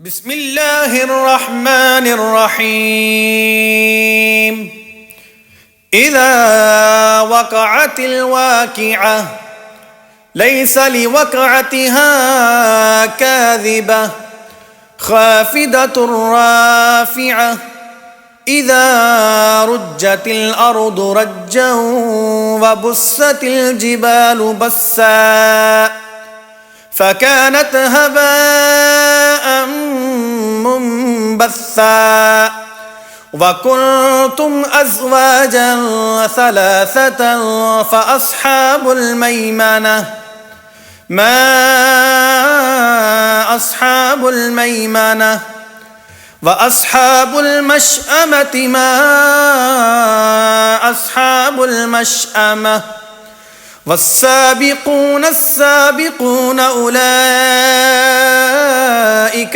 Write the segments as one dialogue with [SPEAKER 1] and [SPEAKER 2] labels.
[SPEAKER 1] بسم الله الرحمن الرحيم. إذا وقعت الواقعة ليس لوقعتها كاذبة خافضة رافعة إذا رجت الأرض رجا وبست الجبال بسا فكانت هباء منبثا وكنتم أزواجا ثلاثة فأصحاب الميمنة ما أصحاب الميمنة وأصحاب المشأمة ما أصحاب المشأمة والسابقون السابقون أولئك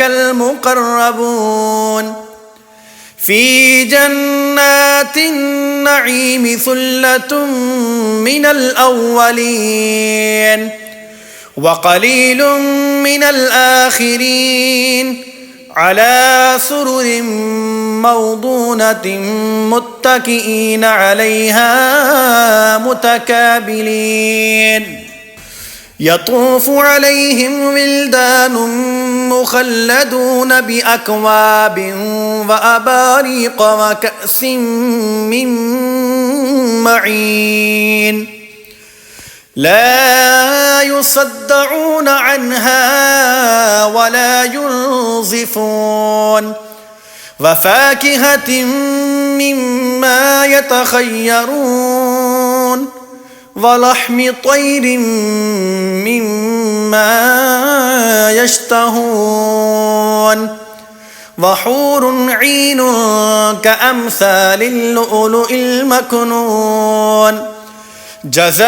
[SPEAKER 1] المقربون في جنات النعيم ثلة من الأولين وقليل من الآخرين على سرر موضونة متكئين عليها متكابلين يطوف عليهم ولدان مخلدون بأكواب وأباريق وكأس من معين لا يصدعون عنها ولا ينزفون وفاكهة مما يتخيرون ولحم طير مما يشتهون وحور عين كأمثال اللؤلؤ المكنون جزاء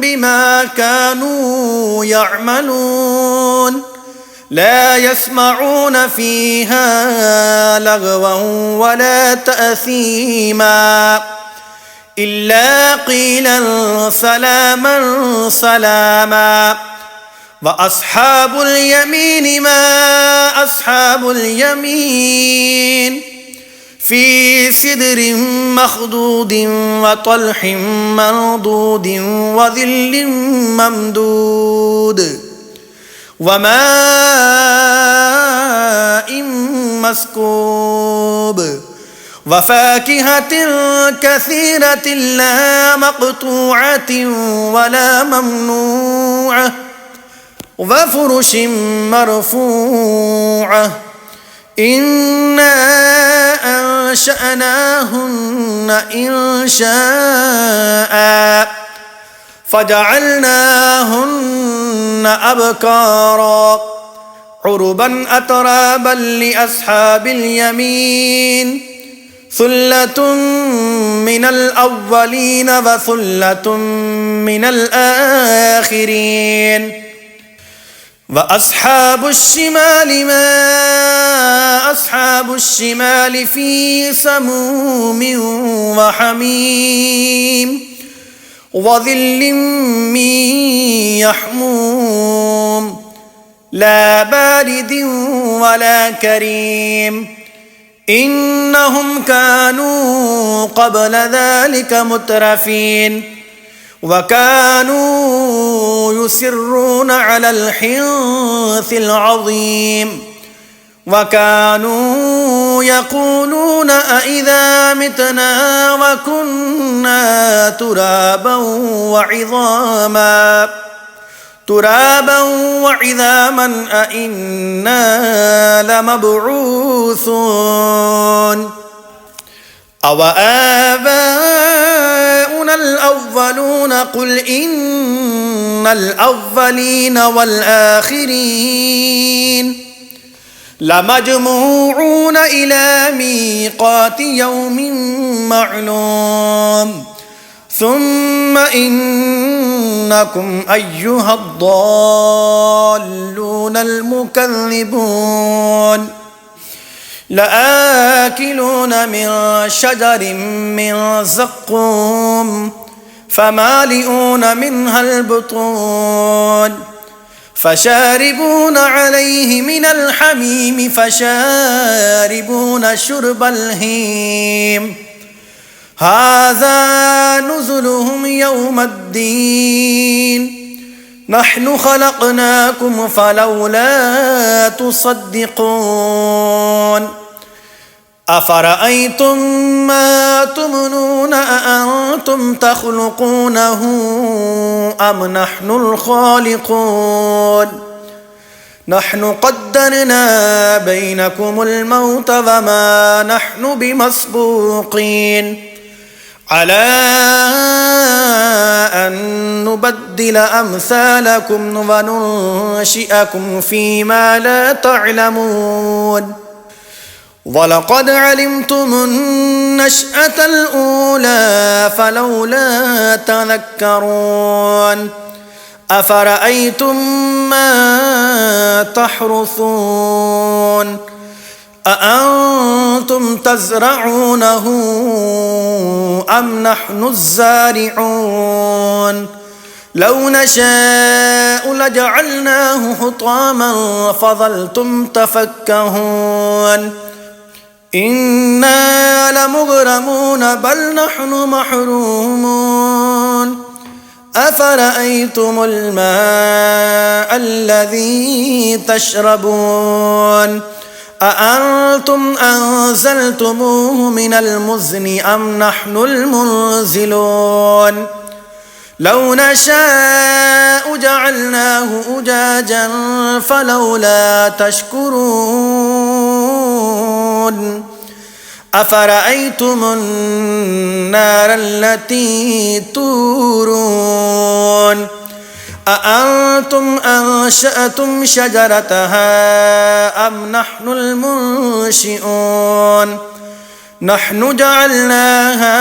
[SPEAKER 1] بما كانوا يعملون لا يسمعون فيها لغوا ولا تأثيما إلا قيلا سلاما سلاما وأصحاب اليمين ما أصحاب اليمين في سدر مخضود وطلح منضود وظل ممدود وماء مسكوب وفاكهة كثيرة لا مقطوعة ولا ممنوعة وفرش مرفوعة إنا أنشأناهن إنشاء فجعلناهن أبكارا عربا أترابا لأصحاب اليمين ثلة من الأولين وثلة من الآخرين وأصحاب الشمال ما أصحاب الشمال في سموم وحميم وظل من يحموم لا بارد ولا كريم إنهم كانوا قبل ذلك مترفين وكانوا يسرون على الحنث العظيم وكانوا يقولون أإذا متنا وكنا ترابا وعظاما أإنا لمبعوثون أو آباؤنا الأولون قل إن الأولين والآخرين لمجموعون إلى ميقات يوم معلوم ثم إنكم أيها الضالون المكذبون لآكلون من شجر من زقوم فمالئون منها البطون فشاربون عليه من الحميم فشاربون شرب الهيم هذا نزلهم يوم الدين نحن خلقناكم فلولا تصدقون أفرأيتم ما تمنون أأنتم تخلقونه أم نحن الخالقون نحن قدرنا بينكم الموت وما نحن بمسبوقين على أن نبدل أمثالكم وننشئكم فيما لا تعلمون ولقد علمتم النشأة الأولى فلولا تذكرون أفرأيتم ما تحرثون أأنتم تزرعونه أم نحن الزارعون لو نشاء لجعلناه حطاما فظلتم تفكهون إنا لمغرمون بل نحن محرومون أفرأيتم الماء الذي تشربون أأنتم أنزلتموه من المزن أم نحن المنزلون لو نشاء جعلناه أجاجا فلولا تشكرون أفرأيتم النار التي تورون أأنتم أنشأتم شجرتها أم نحن المنشئون نحن جعلناها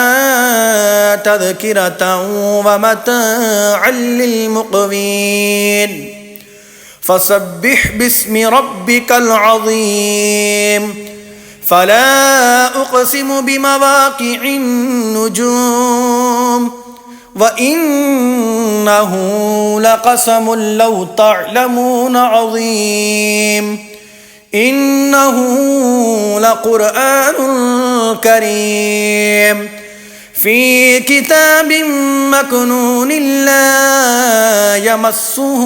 [SPEAKER 1] تذكرة ومتاعا للمقوين فسبح باسم ربك العظيم فلا أقسم بمواقع النجوم وإنه لقسم لو تعلمون عظيم إنه لقرآن كريم في كتاب مكنون لا يمسه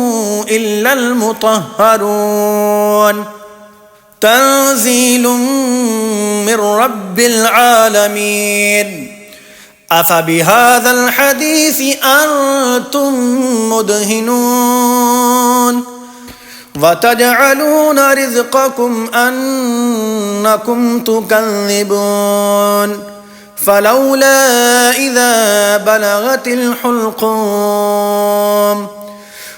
[SPEAKER 1] إلا المطهرون تنزيل من رب العالمين أفبهذا الحديث أنتم مدهنون وتجعلون رزقكم أنكم تكذبون فلولا إذا بلغت الحلقوم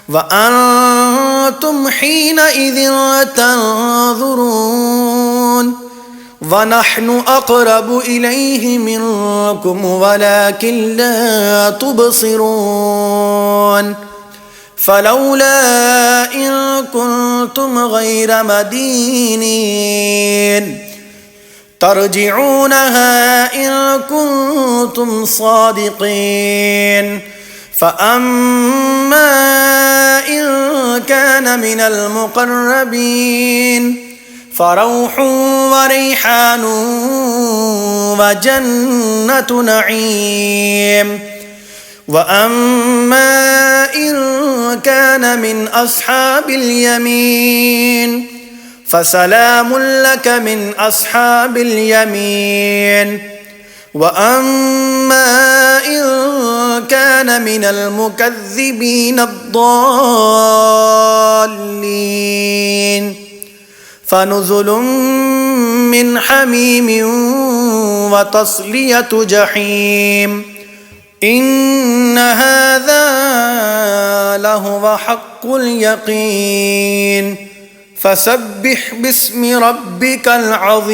[SPEAKER 1] وأنتم حينئذ تنظرون ونحن أقرب إليه منكم ولكن لا تبصرون فلولا إن كنتم غير مدينين ترجعونها إن كنتم صادقين فأما إن كان من المقربين فروح وريحان وجنة نعيم وأما إن كان من أصحاب اليمين فسلام لك من أصحاب اليمين وأما إن كان من المكذبين الضالين فنزل من حميم وتصلية جحيم إن هذا لهو حق اليقين فسبح باسم ربك العظيم